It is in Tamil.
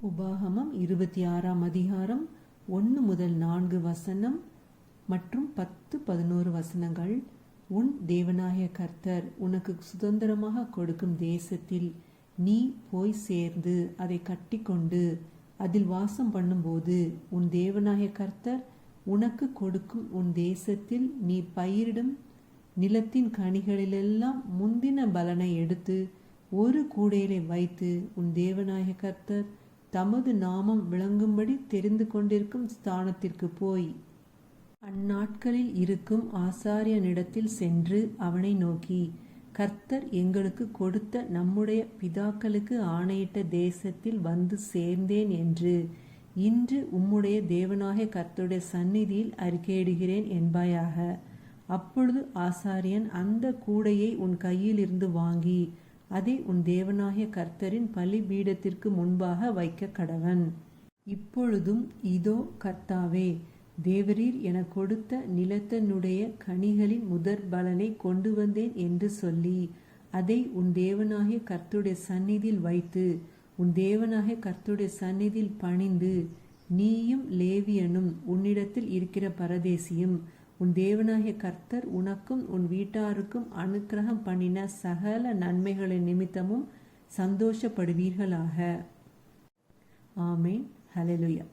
உபாகமம் 26ஆம் அதிகாரம் 1 முதல் 4 வசனம் மற்றும் 10-11 வசனங்கள். உன் தேவனாகிய கர்த்தர் உனக்கு சுதந்திரமாக கொடுக்கும் தேசத்தில் நீ போய் சேர்ந்து அதை கட்டிக்கொண்டு அதில் வாசம் பண்ணும்போது உன் தேவனாகிய கர்த்தர் உனக்கு கொடுக்கும் உன் தேசத்தில் நீ பயிரிடும் நிலத்தின் கனிகளிலெல்லாம் முந்தின பலனை எடுத்து ஒரு கூடையிலே வைத்து உன் தேவனாகிய கர்த்தர் தமது நாமம் விளங்கும்படி தெரிந்து கொண்டிருக்கும் ஸ்தானத்திற்கு போய் அந்நாட்களில் இருக்கும் ஆசாரியனிடத்தில் சென்று அவனை நோக்கி, கர்த்தர் எங்களுக்கு கொடுத்த நம்முடைய பிதாக்களுக்கு ஆணையிட்ட தேசத்தில் வந்து சேர்ந்தேன் என்று இன்று உம்முடைய தேவனாகிய கர்த்தருடைய சந்நிதியில் அறிக்கையிடுகிறேன் என்பாயாக. அப்பொழுது ஆசாரியன் அந்த கூடையை உன் கையில் இருந்து வாங்கி அதை உன் தேவனாகிய கர்த்தரின் பலிபீடத்திற்கு முன்பாக வைக்க கடவன். இப்பொழுதும் இதோ கர்த்தாவே, தேவரீர் என கொடுத்த நிலத்தினுடைய கனிகளின் முதற் பலனை கொண்டு வந்தேன் என்று சொல்லி அதை உன் தேவனாகிய கர்த்தருடைய சந்நிதியில் வைத்து உன் தேவனாகிய கர்த்தருடைய சந்நிதியில் பணிந்து நீயும் லேவியனும் உன்னிடத்தில் இருக்கிற பரதேசியும் உன் தேவனாகிய கர்த்தர் உனக்கும் உன் வீட்டாருக்கும் அனுக்கிரகம் பண்ணின சகல நன்மைகளின் நிமித்தமும் சந்தோஷப்படுவீர்களாக. ஆமேன். ஹல்லேலூயா.